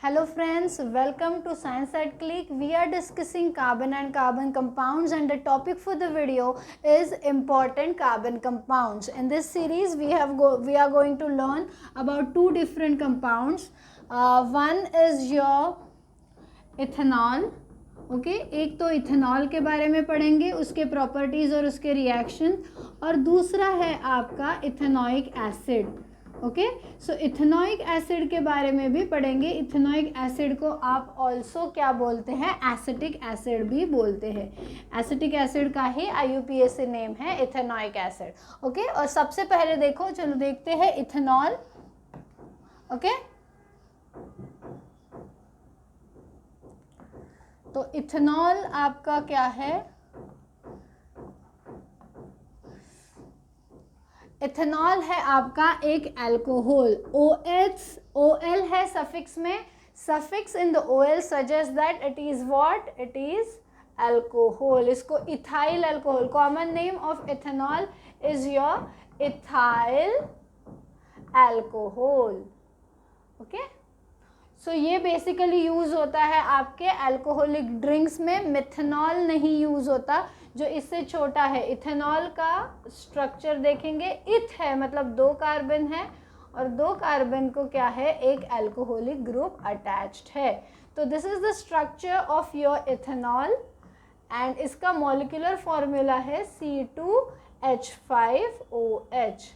Hello friends, welcome to Science at Click. We are discussing carbon and carbon compounds, and the topic for the video is important carbon compounds. In this series we are going to learn about two different compounds. One is your ethanol. Okay एक तो ethanol के बारे में पढ़ेंगे, उसके properties और उसके reaction, और दूसरा है आपका ethanoic acid. Okay so ethanoic acid के बारे में भी पढ़ेंगे. इथेनॉइक एसिड को आप ऑल्सो क्या बोलते हैं, एसिटिक एसिड भी बोलते हैं. एसिटिक एसिड का ही IUPAC नेम है इथेनॉइक एसिड. ओके और सबसे पहले देखो, चलो देखते हैं इथेनॉल. ओके तो इथेनॉल आपका क्या है, इथेनॉल है आपका एक अल्कोहल. OL है सफिक्स में. Suffix in the OL suggest that it is what, it is alcohol. इसको ethyl alcohol. Common name of ethanol is your ethyl alcohol. Okay so ये बेसिकली यूज होता है आपके अल्कोहलिक ड्रिंक्स में. Methanol नहीं use होता जो इससे छोटा है. इथेनॉल का स्ट्रक्चर देखेंगे, इथ है मतलब दो कार्बन है, और दो कार्बन को क्या है, एक अल्कोहलिक ग्रुप अटैच्ड है. तो this is the structure of your ethanol and इसका मॉलिक्यूलर फॉर्मूला है C2H5OH.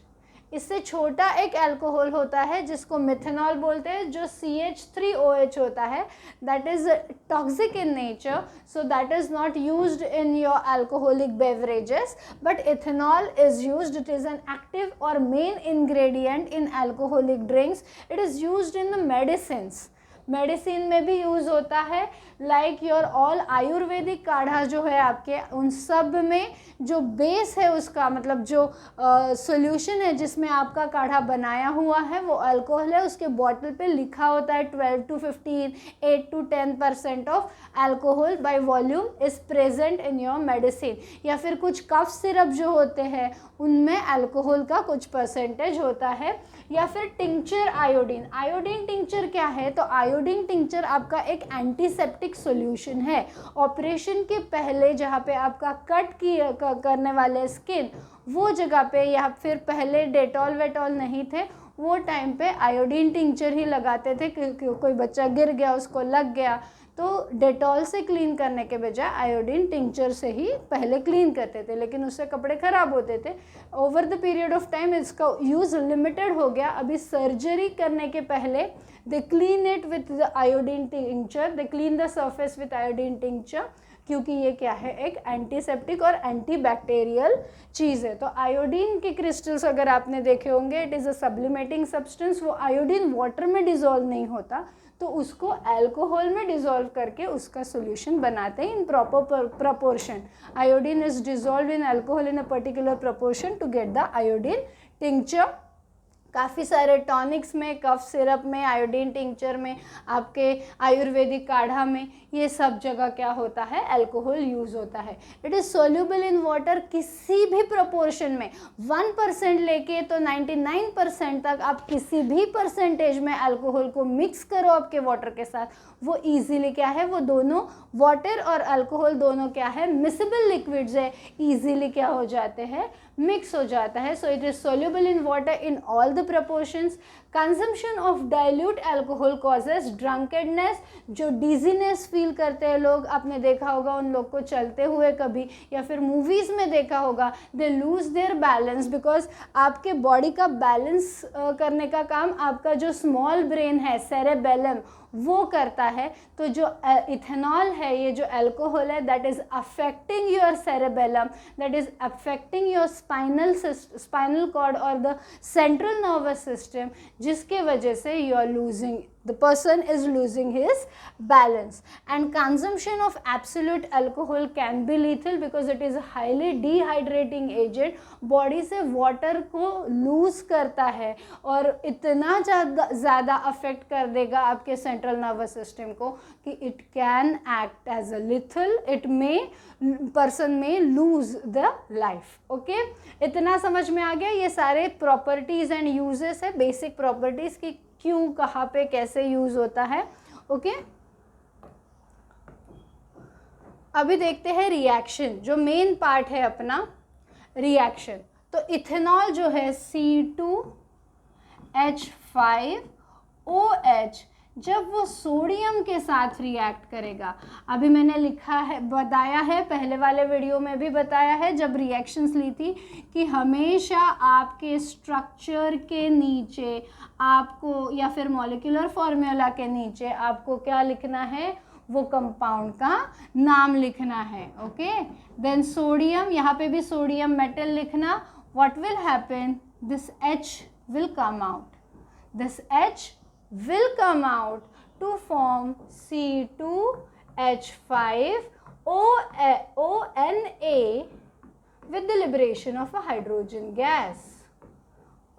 इससे छोटा एक अल्कोहल होता है जिसको मिथेनॉल बोलते हैं, जो CH3OH होता है. That is toxic in nature, so that is not used in your alcoholic beverages, but ethanol is used. It is an active और main ingredient in alcoholic drinks. It is used in the medicines. Medicine में भी use होता है. Like your all Ayurvedic काढ़ा जो है आपके, उन सब में जो बेस है उसका मतलब जो सॉल्यूशन है जिसमें आपका काढ़ा बनाया हुआ है वो अल्कोहल है. उसके बॉटल पे लिखा होता है 12 to 15, 8 to 10% of alcohol by volume is present in your medicine. या फिर कुछ कफ सिरप जो होते हैं उनमें अल्कोहल का कुछ परसेंटेज होता है. या फिर टिंक्चर आयोडीन. आयोडीन टिंक्चर क्या है, तो आयोडीन टिंक्चर आपका एक एंटीसेप्टिक सॉल्यूशन है. ऑपरेशन के पहले जहाँ पे आपका कट करने वाले स्किन, वो जगह पे, या फिर पहले डेटॉल वेटॉल नहीं थे, वो टाइम पे आयोडीन टिंक्चर ही लगाते थे. कोई बच्चा गिर गया, उसको लग गया, तो डेटॉल से क्लीन करने के बजाय आयोडीन टिंक्चर से ही पहले क्लीन करते थे, लेकिन उससे कपड़े ख़राब होते थे. Over the period of time इसका यूज़ लिमिटेड हो गया. अभी सर्जरी करने के पहले they clean it with the iodine tincture, they clean the surface with iodine tincture, क्योंकि ये क्या है, एक एंटीसेप्टिक और एंटीबैक्टीरियल चीज़ है. तो आयोडीन के क्रिस्टल्स अगर आपने देखे होंगे, इट इज़ अ सब्लिमेटिंग सब्सटेंस. वो आयोडीन वाटर में डिज़ोल्व नहीं होता, तो उसको अल्कोहल में डिज़ोल्व करके उसका सॉल्यूशन बनाते हैं in proper proportion. Iodine is dissolve in alcohol in a particular proportion to get the iodine tincture. काफ़ी सारे टॉनिक्स में, कफ सिरप में, आयोडीन टिंक्चर में, आपके आयुर्वेदिक काढ़ा में, ये सब जगह क्या होता है, अल्कोहल यूज़ होता है. It is soluble in water. किसी भी प्रोपोर्शन में 1% लेके तो 99% तक आप किसी भी परसेंटेज में अल्कोहल को मिक्स करो आपके वाटर के साथ, वो ईजीली क्या है, वो दोनों वाटर और अल्कोहल दोनों क्या है, मिसेबल लिक्विड्स है, ईजीली क्या हो जाते हैं, मिक्स हो जाता है. So it is soluble in water in all the proportions. Consumption of dilute alcohol causes drunkenness. जो डिजीनेस फील करते हैं लोग, आपने देखा होगा उन लोग को चलते हुए कभी, या फिर मूवीज़ में देखा होगा, they lose their balance, because आपके बॉडी का बैलेंस करने का काम आपका जो स्मॉल ब्रेन है, सेरेबेलम, वो करता है. तो जो इथेनॉल है, ये जो अल्कोहल है, that is affecting your cerebellum, that is affecting your spinal cord और द सेंट्रल नर्वस सिस्टम, जिसके वजह से you are losing, the person is losing his balance. And consumption of absolute alcohol can be lethal because it is a highly dehydrating agent. Body से water को loose करता है और इतना ज़्यादा अफेक्ट कर देगा आपके सेंट्रल नर्वस सिस्टम को कि it can act as a lethal. It may person में लूज द लाइफ. ओके, इतना समझ में आ गया. ये सारे प्रॉपर्टीज़ एंड यूजेस है, बेसिक प्रॉपर्टीज़ की क्यों, कहाँ पे, कैसे यूज़ होता है. ओके, अभी देखते हैं रिएक्शन, जो मेन पार्ट है अपना रिएक्शन। तो इथेनॉल जो है C2H5OH जब वो सोडियम के साथ रिएक्ट करेगा, अभी मैंने लिखा है, बताया है, पहले वाले वीडियो में भी बताया है जब रिएक्शंस ली थी, कि हमेशा आपके स्ट्रक्चर के नीचे आपको, या फिर मॉलिक्यूलर फॉर्मूला के नीचे आपको क्या लिखना है, वो कंपाउंड का नाम लिखना है। ओके, देन सोडियम, यहाँ पे भी सोडियम मेटल लिखना। What will happen, this H will come out, this H will come out to form C2H5ONA with the liberation of a hydrogen gas।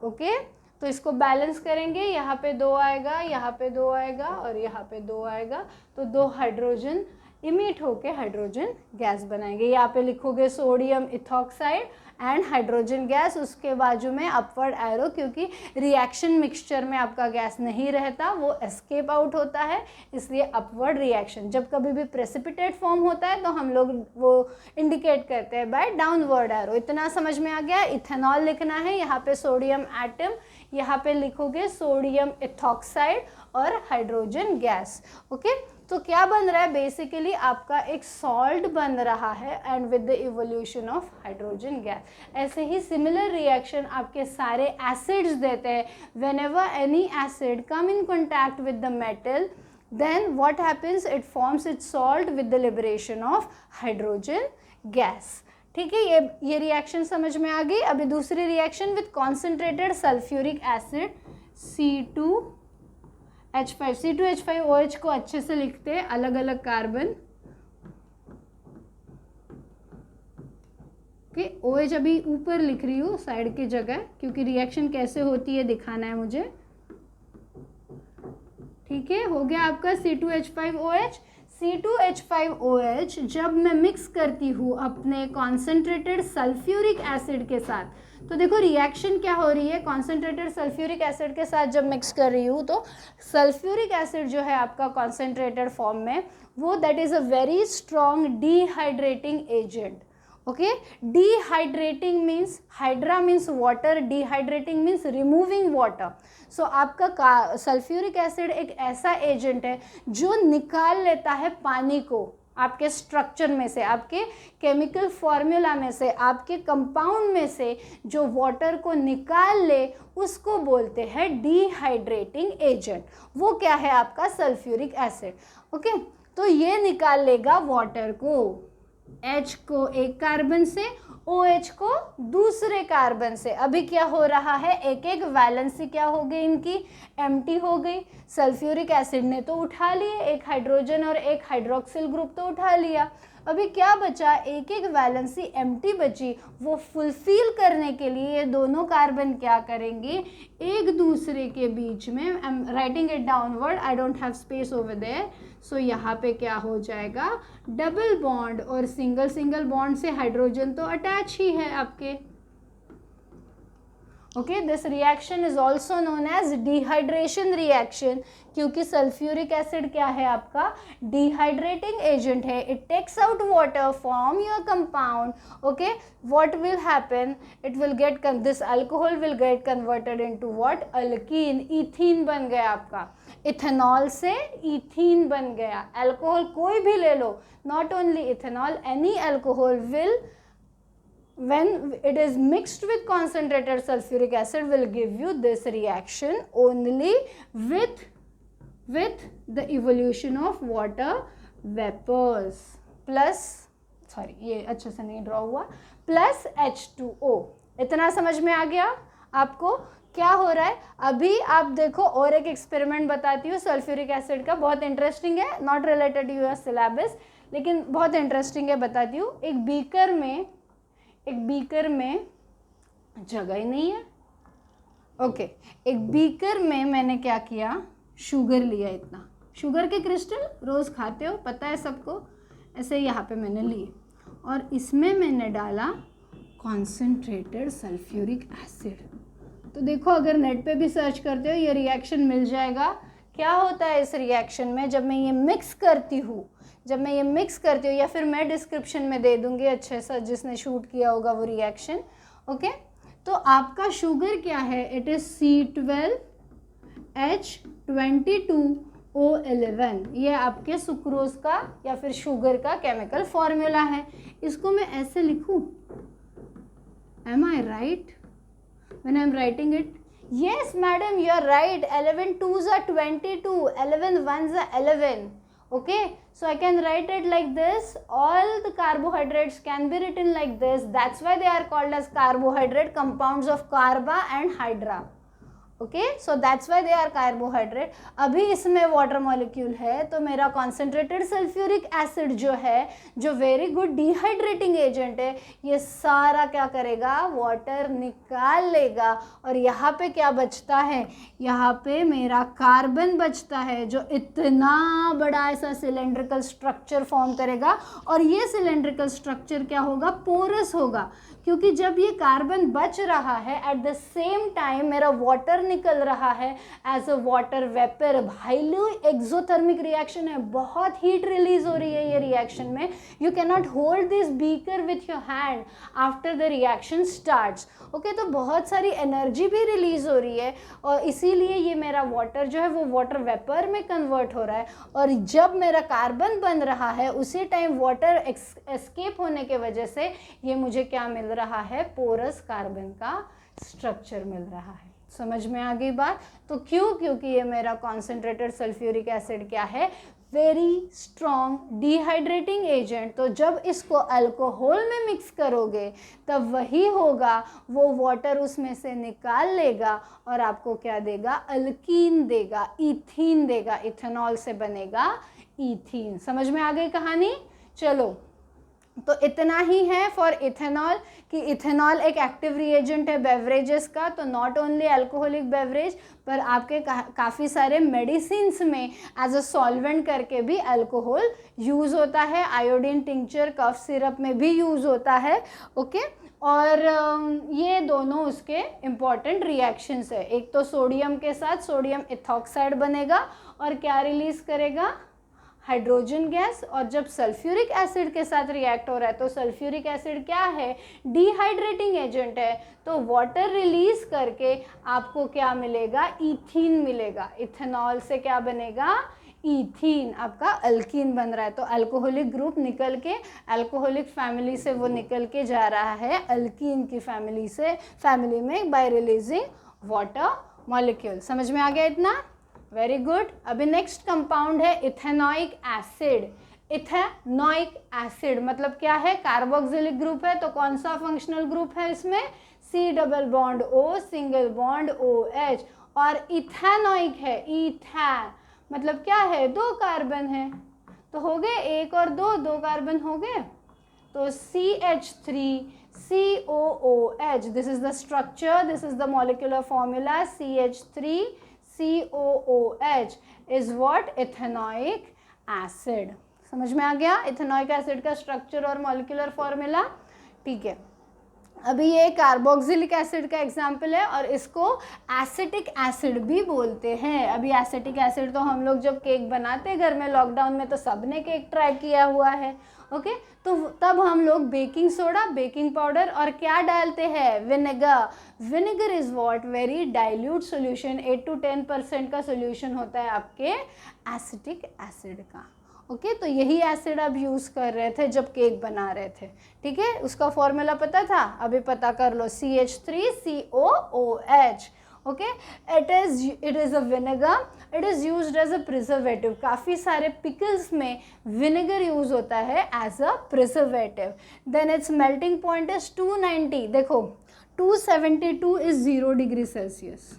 Okay, तो इसको बैलेंस करेंगे, यहाँ पे 2 आएगा, यहाँ पे 2 आएगा और यहाँ पे 2 आएगा, तो 2 हाइड्रोजन इमिट होके हाइड्रोजन गैस बनाएंगे। यहाँ पे लिखोगे sodium ethoxide and hydrogen gas, उसके बाजू में अपवर्ड एरो, क्योंकि रिएक्शन मिक्सचर में आपका गैस नहीं रहता, वो एस्केप आउट होता है, इसलिए अपवर्ड रिएक्शन। जब कभी भी प्रेसिपिटेट फॉर्म होता है तो हम लोग वो इंडिकेट करते हैं बाय डाउनवर्ड एरो। इतना समझ में आ गया। इथेनॉल लिखना है, यहाँ पे सोडियम एटम, यहाँ पे लिखोगे सोडियम इथॉक्साइड और हाइड्रोजन गैस। ओके, तो क्या बन रहा है, बेसिकली आपका एक सॉल्ट बन रहा है and with the evolution of hydrogen gas. ऐसे ही सिमिलर रिएक्शन आपके सारे एसिड्स देते हैं। Whenever any acid come in contact with the metal, then what happens, it forms its salt with the liberation of hydrogen gas. ठीक है, ये reaction समझ में आ गई। अभी दूसरी reaction with concentrated sulphuric acid C2H5, C2H5OH को अच्छे से लिखते हैं, अलग अलग कार्बन। ओके, OH अभी ऊपर लिख रही हूँ साइड की जगह, क्योंकि रिएक्शन कैसे होती है दिखाना है मुझे। ठीक है, हो गया आपका C2H5OH। C2H5OH जब मैं मिक्स करती हूँ अपने कॉन्सेंट्रेटेड सल्फ्यूरिक एसिड के साथ, तो देखो रिएक्शन क्या हो रही है, कॉन्सेंट्रेटेड सल्फ्यूरिक एसिड के साथ जब मिक्स कर रही हूँ, तो सल्फ्यूरिक एसिड जो है आपका कॉन्सेंट्रेटेड फॉर्म में, वो that is a very strong dehydrating agent. Okay, dehydrating means, hydra means water, dehydrating means removing water. So आपका सल्फ्यूरिक एसिड एक ऐसा एजेंट है जो निकाल लेता है पानी को आपके स्ट्रक्चर में से, आपके केमिकल फॉर्मूला में से, आपके कंपाउंड में से जो वाटर को निकाल ले, उसको बोलते हैं डिहाइड्रेटिंग एजेंट। वो क्या है, आपका सल्फ्यूरिक एसिड। ओके, तो ये निकाल लेगा वाटर को, H को एक कार्बन से, OH को दूसरे कार्बन से। अभी क्या हो रहा है, एक एक वैलेंसी क्या हो गई इनकी, एम्प्टी हो गई। सल्फ्यूरिक एसिड ने तो उठा लिए, एक हाइड्रोजन और एक हाइड्रोक्सिल ग्रुप तो उठा लिया। अभी क्या बचा, एक एक वैलेंसी एम्प्टी बची। वो फुलफिल करने के लिए ये दोनों कार्बन क्या करेंगे, एक दूसरे के बीच में, I am writing it downward, I don't have space over there, so यहाँ पे क्या हो जाएगा, डबल बॉन्ड, और सिंगल सिंगल बॉन्ड से हाइड्रोजन तो अटैच ही है आपके। Okay, this reaction is also known as dehydration reaction, क्योंकि सल्फ्यूरिक एसिड क्या है आपका, डिहाइड्रेटिंग एजेंट है। It takes out water from your compound. Okay, what will happen, it will get, this alcohol will get converted into what, alkyne, ethene बन गया आपका। Ethanol से ethene बन गया। अल्कोहल कोई भी ले लो, not only ethanol, any alcohol will, when it is mixed with concentrated sulfuric acid, will give you this reaction only with the evolution of water vapors plus, sorry ये अच्छे से नहीं ड्रॉ हुआ, plus H2O। इतना समझ में आ गया आपको क्या हो रहा है। अभी आप देखो और एक एक्सपेरिमेंट बताती हूँ सल्फ्यूरिक एसिड का, बहुत इंटरेस्टिंग है, not related to your syllabus, लेकिन बहुत इंटरेस्टिंग है, बताती हूँ। एक बीकर में जगह ही नहीं है। ओके, एक बीकर में मैंने क्या किया, शुगर लिया, इतना शुगर के क्रिस्टल रोज़ खाते हो, पता है सबको, ऐसे यहाँ पे मैंने लिए, और इसमें मैंने डाला कॉन्सेंट्रेटेड सल्फ्यूरिक एसिड। तो देखो अगर नेट पे भी सर्च करते हो ये रिएक्शन मिल जाएगा, क्या होता है इस रिएक्शन में जब मैं ये मिक्स करती हूँ, या फिर मैं डिस्क्रिप्शन में दे दूँगी अच्छे से, जिसने शूट किया होगा वो रिएक्शन। ओके, तो आपका शुगर क्या है, इट इज़ C12H22O11, ये आपके सुक्रोज का या फिर शुगर का केमिकल फॉर्मूला है। इसको मैं ऐसे लिखूँ, am I right when I am writing it? Yes, madam, you are right. 11 2s are 22, 11 1s are 11. Okay, so I can write it like this. All the carbohydrates can be written like this. That's why they are called as carbohydrate compounds of carba and hydra. Okay, so that's why they are carbohydrate. अभी इसमें water molecule है, तो मेरा concentrated sulphuric acid जो है, जो very good dehydrating agent है, ये सारा क्या करेगा, वाटर निकाल लेगा। और यहाँ पे क्या बचता है, यहाँ पे मेरा कार्बन बचता है, जो इतना बड़ा ऐसा सिलेंड्रिकल स्ट्रक्चर फॉर्म करेगा। और ये सिलेंड्रिकल स्ट्रक्चर क्या होगा, पोरस होगा, क्योंकि जब ये कार्बन बच रहा है एट द सेम टाइम मेरा वाटर निकल रहा है as a water vapour. Highly exothermic reaction है, बहुत हीट रिलीज हो रही है ये रिएक्शन में। You can not hold this beaker with your hand after the reaction starts. Okay, तो बहुत सारी एनर्जी भी रिलीज हो रही है, और इसीलिए ये मेरा वाटर जो है वो वाटर वेपर में कन्वर्ट हो रहा है। और जब मेरा कार्बन बन रहा है उसी टाइम वाटर एस्केप होने के वजह से ये मुझे क्या मिल रहा है, पोरस कार्बन का स्ट्रक्चर मिल रहा है। समझ में आ गई बात? तो क्यों? क्योंकि ये मेरा कॉन्सेंट्रेटेड सल्फ्यूरिक एसिड क्या है, वेरी स्ट्रॉन्ग डिहाइड्रेटिंग एजेंट। तो जब इसको अल्कोहल में मिक्स करोगे तब वही होगा, वो वाटर उसमें से निकाल लेगा और आपको क्या देगा, अल्कीन देगा, इथीन देगा, इथेनॉल से बनेगा इथीन। समझ में आ गई कहानी? चलो, तो इतना ही है फॉर इथेनॉल कि इथेनॉल एक एक्टिव रिएजेंट है बेवरेजेस का। तो नॉट ओनली अल्कोहलिक बेवरेज, पर आपके काफ़ी सारे मेडिसिन्स में एज अ सॉल्वेंट करके भी अल्कोहल यूज़ होता है। आयोडीन टिंक्चर, कफ सिरप में भी यूज़ होता है। ओके, और ये दोनों उसके इम्पॉर्टेंट रिएक्शंस है। एक तो सोडियम के साथ सोडियम इथॉक्साइड बनेगा और क्या रिलीज़ करेगा, हाइड्रोजन गैस। और जब सल्फ्यूरिक एसिड के साथ रिएक्ट हो रहा है तो सल्फ्यूरिक एसिड क्या है, डिहाइड्रेटिंग एजेंट है, तो वाटर रिलीज करके आपको क्या मिलेगा, इथीन मिलेगा। इथेनॉल से क्या बनेगा, इथीन, आपका अल्कीन बन रहा है। तो अल्कोहलिक ग्रुप निकल के, अल्कोहलिक फैमिली से वो निकल के जा रहा है अल्कीन की फैमिली में बाय रिलीजिंग वाटर मॉलिक्यूल। समझ में आ गया इतना? Very good. अभी नेक्स्ट कंपाउंड है इथेनॉइक एसिड। इथेनॉइक एसिड मतलब क्या है, कार्बोक्सिलिक ग्रुप है, तो कौन सा फंक्शनल ग्रुप है इसमें, C double bond O single bond OH। और इथेनॉइक है, इथेन मतलब क्या है, दो कार्बन है, तो हो गए एक और दो कार्बन हो गए, तो CH3COOH, this is the structure, this is the molecular formula, CH3COOH is what, ethanoic acid. समझ में आ गया इथेनॉइक एसिड का स्ट्रक्चर और मॉलिक्यूलर फॉर्मूला? ठीक है, अभी ये कार्बोक्सिलिक एसिड का एग्जाम्पल है और इसको एसिटिक एसिड भी बोलते हैं। अभी एसिटिक एसिड तो हम लोग जब केक बनाते हैं घर में लॉकडाउन में, तो सबने केक ट्राई किया हुआ है। ओके, तो तब हम लोग बेकिंग सोडा, बेकिंग पाउडर और क्या डालते हैं, vinegar. Vinegar is what, very dilute solution, 8 to 10% का सोल्यूशन होता है आपके एसिटिक एसिड का। ओके, तो यही एसिड आप यूज़ कर रहे थे जब केक बना रहे थे। ठीक है, उसका फॉर्मूला पता था, अभी पता कर लो, CH3COOH। Okay, it is a vinegar, it is used as a preservative. काफ़ी सारे पिकल्स में विनेगर यूज़ होता है as a preservative. Then its melting point is 290। देखो 272 is 0 degree Celsius.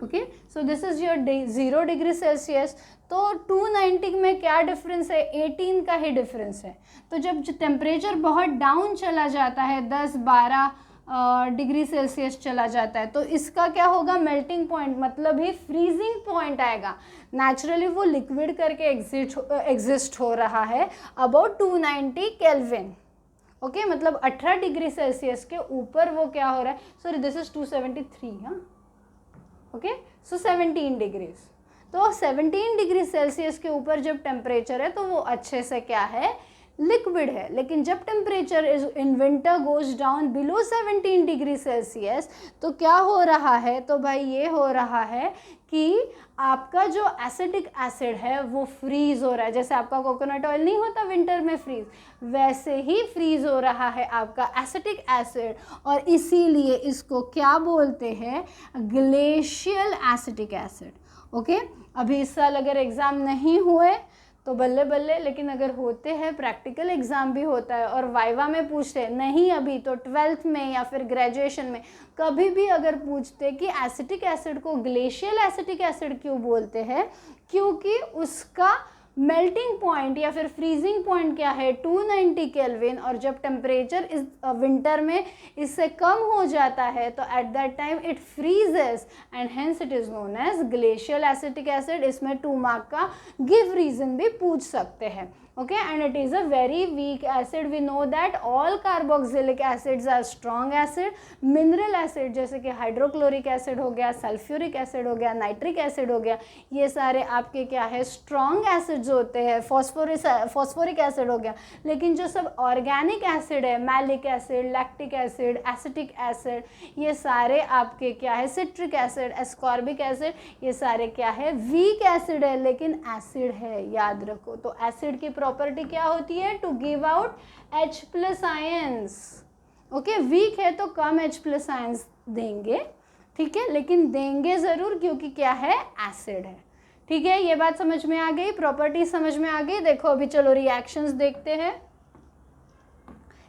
Okay, so this is your 0 degree Celsius. तो 290 में क्या difference है, 18 का ही डिफरेंस है। तो जब टेम्परेचर बहुत डाउन चला जाता है, 10-12 डिग्री सेल्सियस चला जाता है, तो इसका क्या होगा, मेल्टिंग पॉइंट मतलब ही फ्रीजिंग पॉइंट आएगा। नेचुरली वो लिक्विड करके एग्जिस्ट हो रहा है अबाउट 290 केल्विन। ओके, मतलब 18 डिग्री सेल्सियस के ऊपर वो क्या हो रहा है, सॉरी दिस इज 273, हाँ ओके, सो 17 डिग्रीज। तो 17 डिग्री सेल्सियस के ऊपर जब टेम्परेचर है तो वो अच्छे से क्या है, लिक्विड है। लेकिन जब temperature is in winter goes down below 17 degree Celsius तो क्या हो रहा है, तो भाई ये हो रहा है कि आपका जो एसिटिक एसिड है वो फ्रीज हो रहा है। जैसे आपका कोकोनट ऑयल नहीं होता विंटर में फ्रीज, वैसे ही फ्रीज हो रहा है आपका एसिटिक एसिड, और इसीलिए इसको क्या बोलते हैं, ग्लेशियल एसिटिक एसिड। ओके, अभी इस साल अगर एग्ज़ाम नहीं हुए तो बल्ले बल्ले, लेकिन अगर होते हैं प्रैक्टिकल एग्ज़ाम भी होता है और वाइवा में पूछते नहीं अभी तो 12th में या फिर ग्रेजुएशन में कभी भी अगर पूछते कि एसिटिक एसिड को ग्लेशियल एसिटिक एसिड क्यों बोलते हैं, क्योंकि उसका मेल्टिंग पॉइंट या फिर फ्रीजिंग पॉइंट क्या है 290 केल्विन, और जब टेम्परेचर इस विंटर में इससे कम हो जाता है तो at that time it freezes and hence it is known as glacial acetic acid. इसमें 2 मार्क का गिव रीजन भी पूछ सकते हैं। okay, and it is a very weak acid. We know that all carboxylic acids are strong acid. Mineral acid जैसे कि hydrochloric acid हो गया, सल्फ्यूरिक एसिड हो गया, नाइट्रिक एसिड हो गया, ये सारे आपके क्या है, स्ट्रॉन्ग एसिड्स होते हैं। फॉस्फोरिक एसिड हो गया। लेकिन जो सब ऑर्गेनिक एसिड है, malic acid, lactic acid, acetic acid, ये सारे आपके क्या है, सिट्रिक एसिड, एस्कॉर्बिक एसिड, ये सारे क्या है, वीक एसिड है लेकिन एसिड है, याद रखो। तो एसिड की प्रॉपर्टी क्या होती है, to give out H+ ions. Okay, weak है तो कम H+ आयंस देंगे, ठीक है, लेकिन देंगे ज़रूर क्योंकि क्या है, एसिड है। ठीक है, ये बात समझ में आ गई, प्रॉपर्टी समझ में आ गई। देखो अभी चलो रिएक्शंस देखते हैं।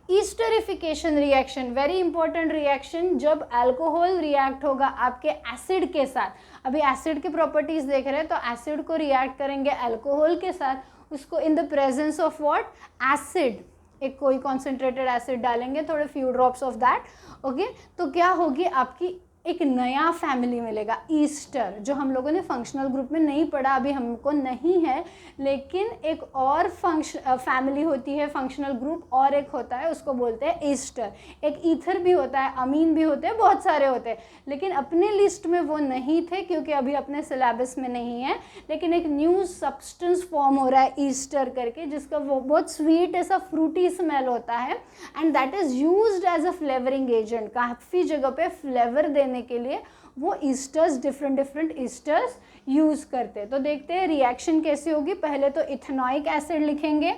ईस्टरिफिकेशन रिएक्शन, वेरी इंपॉर्टेंट रिएक्शन, जब अल्कोहल रिएक्ट होगा आपके एसिड के साथ। अभी एसिड की प्रॉपर्टीज देख रहे हैं, तो एसिड को रिएक्ट करेंगे अल्कोहल के साथ, उसको in the presence of what, acid, एक कोई कॉन्सेंट्रेटेड एसिड डालेंगे, थोड़े few drops of that. Okay, तो क्या होगी, आपकी एक नया फैमिली मिलेगा, ईस्टर, जो हम लोगों ने फंक्शनल ग्रुप में नहीं पढ़ा, अभी हमको नहीं है, लेकिन एक और फैमिली होती है फंक्शनल ग्रुप, और एक होता है उसको बोलते हैं ईस्टर। एक ईथर भी होता है, अमीन भी होते हैं, बहुत सारे होते हैं, लेकिन अपने लिस्ट में वो नहीं थे क्योंकि अभी अपने सिलेबस में नहीं है। लेकिन एक न्यू सब्सटेंस फॉर्म हो रहा है ईस्टर करके, जिसका वो बहुत स्वीट ऐसा फ्रूटी स्मेल होता है, and that is used as a flavouring agent. काफ़ी जगह पे फ्लेवर देने के लिए वो ईस्टर्स, डिफरेंट ईस्टर्स यूज करते हैं। तो देखते हैं रिएक्शन कैसी होगी। पहले तो इथेनॉइक एसिड लिखेंगे,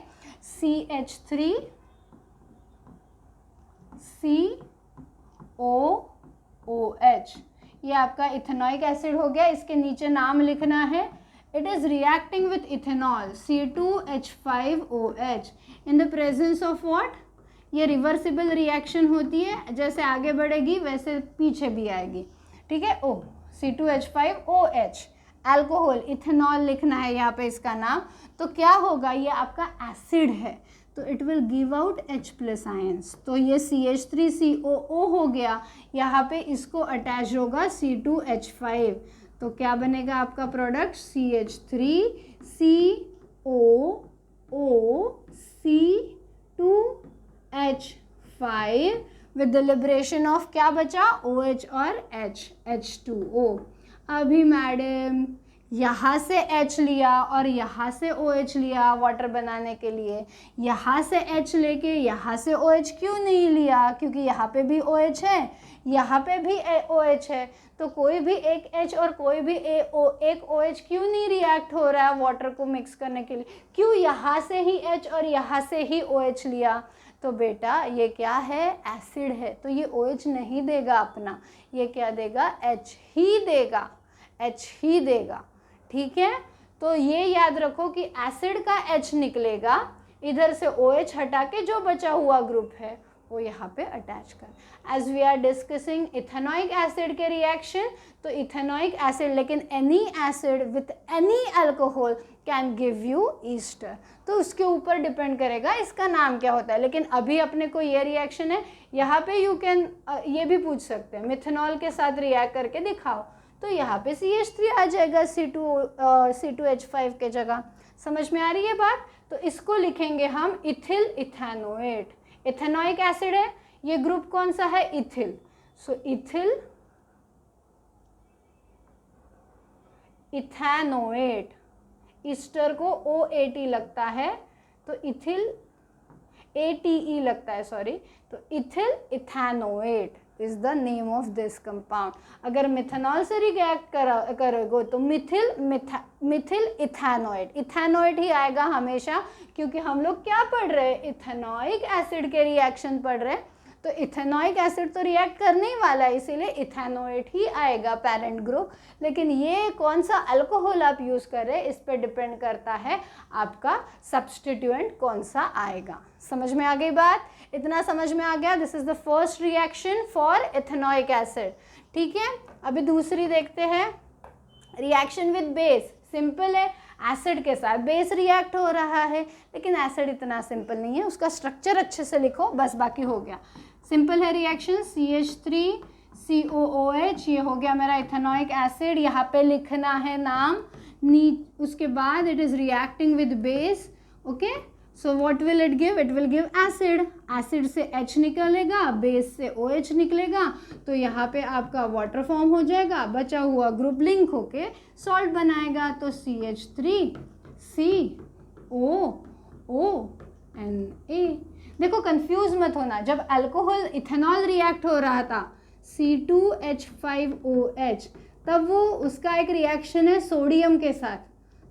CH3 COOH, ये आपका इथेनॉइक एसिड हो गया। इसके नीचे नाम लिखना है, it is reacting with ethanol C2H5OH in the presence of what, ये रिवर्सिबल रिएक्शन होती है, जैसे आगे बढ़ेगी वैसे पीछे भी आएगी, ठीक है। O C2H5OH, अल्कोहल, इथेनॉल लिखना है यहाँ पे इसका नाम। तो क्या होगा, ये आपका एसिड है तो it will give out H+ ions. तो ये CH3COO हो गया, यहाँ पे इसको अटैच होगा C2H5, तो क्या बनेगा आपका product, CH3COO C2H5 with the liberation of क्या बचा, OH और H2O। अभी मैडम यहाँ से H लिया और यहाँ से OH लिया वाटर बनाने के लिए, यहाँ से H लेके यहाँ से OH क्यों नहीं लिया, क्योंकि यहाँ पे भी OH है, यहाँ पे भी OH है, तो कोई भी एक H और कोई भी एक OH क्यों नहीं रिएक्ट हो रहा है वाटर को मिक्स करने के लिए, क्यों यहाँ से ही H और यहाँ से ही OH लिया। तो बेटा ये क्या है, एसिड है, तो ये OH नहीं देगा अपना, ये क्या देगा, H ही देगा, H ही देगा, ठीक है। तो ये याद रखो कि एसिड का H निकलेगा, इधर से OH हटा के जो बचा हुआ ग्रुप है वो यहाँ पे अटैच कर। As we are discussing ethanoic acid के रिएक्शन, तो इथेनॉइक एसिड, लेकिन any acid with any alcohol can give you ester, तो उसके ऊपर डिपेंड करेगा इसका नाम क्या होता है। लेकिन अभी अपने को ये रिएक्शन है, यहाँ पे यू कैन ये भी पूछ सकते हैं, मिथेनॉल के साथ रिएक्ट करके दिखाओ, तो यहाँ पे CH3 आ जाएगा C2H5 के जगह। समझ में आ रही है बात। तो इसको लिखेंगे हम इथिल इथेनोएट, इथेनॉइक एसिड है, ये ग्रुप कौन सा है, इथिल, सो इथिल इथेनोएट, ईस्टर को OAT लगता है तो इथिल ATE लगता है, सॉरी, तो ethyl ethanoate is the name of this compound. अगर मिथेनॉल से रिएक्ट करोगे तो मिथिल इथेनोएट, इथेनोएट ही आएगा हमेशा, क्योंकि हम लोग क्या पढ़ रहे हैं, इथेनॉइक एसिड के रिएक्शन पढ़ रहे हैं, तो इथेनॉइक एसिड तो रिएक्ट करने ही वाला है, इसीलिए इथेनोएट ही आएगा पेरेंट ग्रुप। लेकिन ये कौन सा अल्कोहल आप यूज़ कर रहे हैं इस पर डिपेंड करता है आपका सब्सटीट्यूएंट कौन सा आएगा। समझ में आ गई बात? इतना समझ में आ गया? This is the first reaction for ethanoic acid. ठीक है, अभी दूसरी देखते हैं, रिएक्शन विद बेस। सिंपल है, एसिड के साथ बेस रिएक्ट हो रहा है, लेकिन एसिड इतना सिंपल नहीं है, उसका स्ट्रक्चर अच्छे से लिखो बस, बाकी हो गया। सिंपल है रिएक्शन, CH3COOH, ये हो गया मेरा इथेनॉइक एसिड, यहाँ पे लिखना है नाम उसके बाद it is reacting with base. Okay, so what will it give? It will give acid, acid से H निकलेगा, बेस से OH निकलेगा, तो यहाँ पे आपका वाटर फॉर्म हो जाएगा, बचा हुआ ग्रुप लिंक होके सॉल्ट बनाएगा, तो CH3COONA। देखो कंफ्यूज मत होना, जब अल्कोहल इथेनॉल रिएक्ट हो रहा था C2H5OH, तब वो उसका एक रिएक्शन है सोडियम के साथ,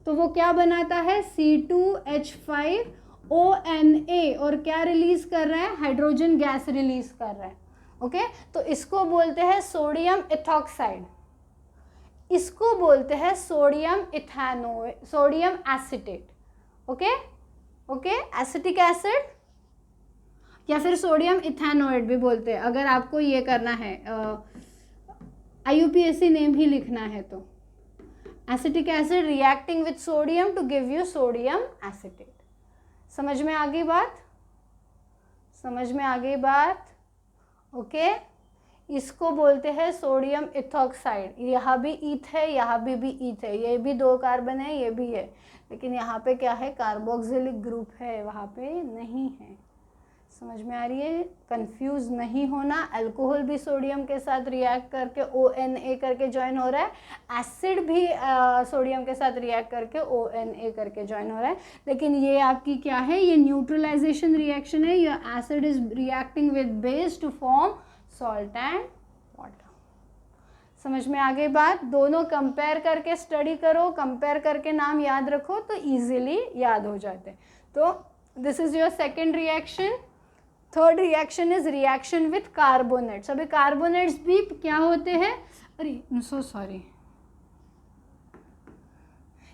तो वो क्या बनाता है C2H5ONA, और क्या रिलीज कर रहा है? हाइड्रोजन गैस रिलीज कर रहा है। ओके, तो इसको बोलते हैं सोडियम इथॉक्साइड, इसको बोलते हैं sodium acetate. Okay okay, acetic acid या फिर सोडियम इथेनोएट भी बोलते हैं, अगर आपको ये करना है IUPAC नेम ही लिखना है तो। Acetic acid reacting with sodium to give you sodium acetate. समझ में आ गई बात? समझ में आ गई बात? ओके, इसको बोलते हैं सोडियम इथॉक्साइड। यहाँ भी ईथ है, यहाँ भी ईथ है, ये भी 2 कार्बन है, ये भी है, लेकिन यहाँ पे क्या है? कार्बोक्सिलिक ग्रुप है, वहाँ पे नहीं है। समझ में आ रही है? कंफ्यूज नहीं होना, अल्कोहल भी सोडियम के साथ रिएक्ट करके ONA करके ज्वाइन हो रहा है, एसिड भी सोडियम के साथ रिएक्ट करके ONA करके ज्वाइन हो रहा है, लेकिन ये आपकी क्या है? ये न्यूट्रलाइजेशन रिएक्शन है, ये acid is reacting with base to form salt and water. समझ में आ गई बात? दोनों कंपेयर करके स्टडी करो, कंपेयर करके नाम याद रखो तो इजीली याद हो जाते। तो this is your second reaction. Third reaction is reaction with carbonates. अभी कार्बोनेट्स भी क्या होते हैं? अरे सो सॉरी,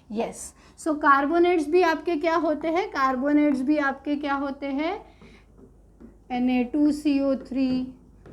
यस, सो कार्बोनेट्स भी आपके क्या होते हैं? कार्बोनेट्स भी आपके क्या होते हैं? Na2CO3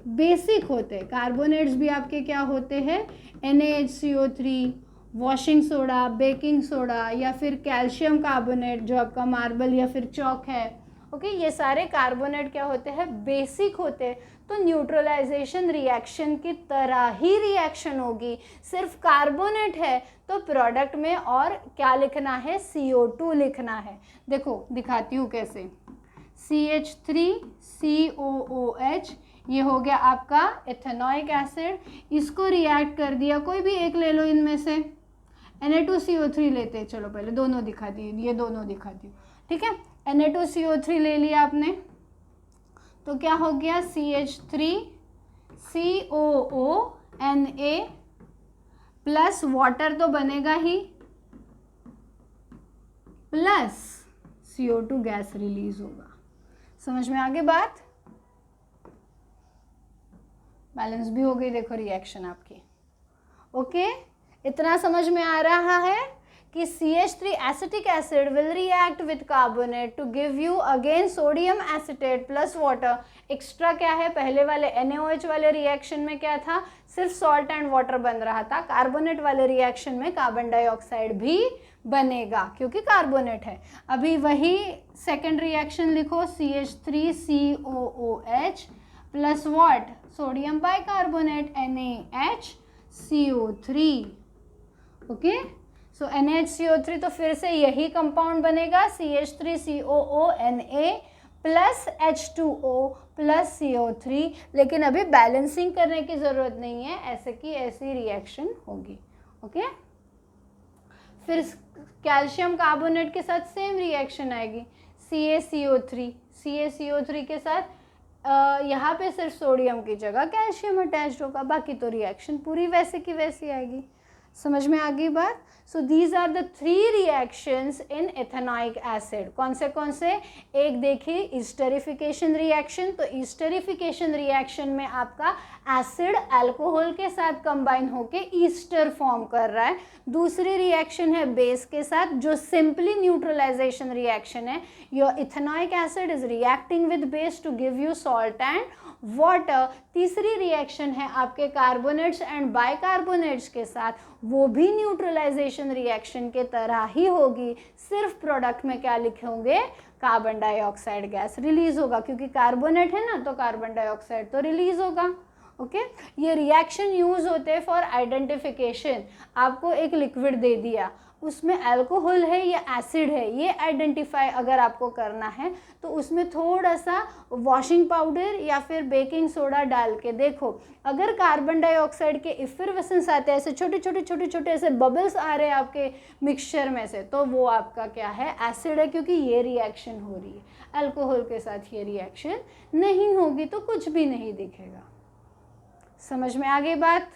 बेसिक होते हैं। कार्बोनेट्स भी आपके क्या होते हैं? NaHCO3, washing soda, baking soda, या फिर कैल्शियम कार्बोनेट जो आपका मार्बल या फिर चॉक है। ओके, ये सारे कार्बोनेट क्या होते हैं? बेसिक होते हैं। तो न्यूट्रलाइजेशन रिएक्शन की तरह ही रिएक्शन होगी, सिर्फ कार्बोनेट है तो प्रोडक्ट में और क्या लिखना है? CO2 लिखना है। देखो दिखाती हूँ कैसे। CH3COOH, ये हो गया आपका इथेनॉइक एसिड, इसको रिएक्ट कर दिया, कोई भी एक ले लो इनमें से। Na2CO3 लेते हैं, चलो पहले दोनों दिखा दिए, ये दोनों दिखा दी, ठीक है। Na2CO3 ले लिया आपने, तो क्या हो गया? CH3COONA प्लस वाटर तो बनेगा ही, प्लस CO2 गैस रिलीज होगा। समझ में आ गई बात? बैलेंस भी हो गई, देखो रिएक्शन आपकी। ओके, इतना समझ में आ रहा है कि CH3 acetic acid will react with carbonate to give you again sodium acetate plus water. Extra क्या है? पहले वाले NaOH वाले रिएक्शन में क्या था? सिर्फ सॉल्ट एंड वाटर बन रहा था। कार्बोनेट वाले रिएक्शन में कार्बन डाइऑक्साइड भी बनेगा क्योंकि कार्बोनेट है। अभी वही सेकेंड रिएक्शन लिखो, CH3COOH plus what? Sodium bicarbonate NaHCO3। Okay, so NaHCO3 तो फिर से यही कंपाउंड बनेगा, CH3COONA plus H2O plus CO3, लेकिन अभी बैलेंसिंग करने की ज़रूरत नहीं है, ऐसे की ऐसी रिएक्शन होगी। ओके, फिर कैल्शियम कार्बोनेट के साथ सेम रिएक्शन आएगी, CaCO3, CaCO3 के साथ यहाँ पे सिर्फ सोडियम की जगह कैल्शियम अटैच्ड होगा, बाकी तो रिएक्शन पूरी वैसे की वैसी आएगी। समझ में आ गई बात? So these are the 3 reactions in ethanoic acid. कौन से? एक देखिए ईस्टरिफिकेशन रिएक्शन, तो ईस्टरिफिकेशन रिएक्शन में आपका एसिड अल्कोहल के साथ कंबाइन होके ईस्टर फॉर्म कर रहा है। दूसरी रिएक्शन है बेस के साथ, जो सिंपली न्यूट्रलाइजेशन रिएक्शन है। Your ethanoic acid is reacting with base to give you salt and water. तीसरी रिएक्शन है आपके कार्बोनेट्स एंड बाइकार्बोनेट्स के साथ, वो भी न्यूट्रलाइजेशन रिएक्शन के तरह ही होगी, सिर्फ प्रोडक्ट में क्या लिखे होंगे, कार्बन डाइऑक्साइड गैस रिलीज होगा, क्योंकि कार्बोनेट है ना तो कार्बन डाइऑक्साइड तो रिलीज होगा। ओके ये रिएक्शन यूज होते हैं फॉर आइडेंटिफिकेशन। आपको एक लिक्विड दे दिया, उसमें अल्कोहल है या एसिड है, ये आइडेंटिफाई अगर आपको करना है तो उसमें थोड़ा सा वॉशिंग पाउडर या फिर बेकिंग सोडा डाल के देखो, अगर कार्बन डाइऑक्साइड के इफरवेसेंस आते हैं, ऐसे छोटे ऐसे बबल्स आ रहे हैं आपके मिक्सचर में से, तो वो आपका क्या है, एसिड है, क्योंकि ये रिएक्शन हो रही है। अल्कोहल के साथ ये रिएक्शन नहीं होगी तो कुछ भी नहीं दिखेगा। समझ में आ गई बात?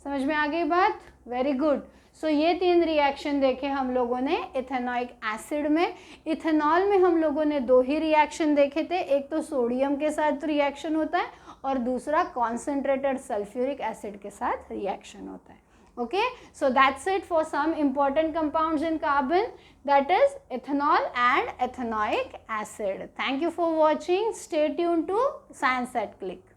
समझ में आ गई बात? Very good. सो ये 3 रिएक्शन देखे हम लोगों ने इथेनॉइक एसिड में। इथेनॉल में हम लोगों ने 2 ही रिएक्शन देखे थे, एक तो सोडियम के साथ रिएक्शन होता है और दूसरा कॉन्सेंट्रेटेड सल्फ्यूरिक एसिड के साथ रिएक्शन होता है। Okay so that's it for some important compounds in carbon, that is ethanol and ethanoic acid. Thank you for watching. Stay tuned to Science at Click.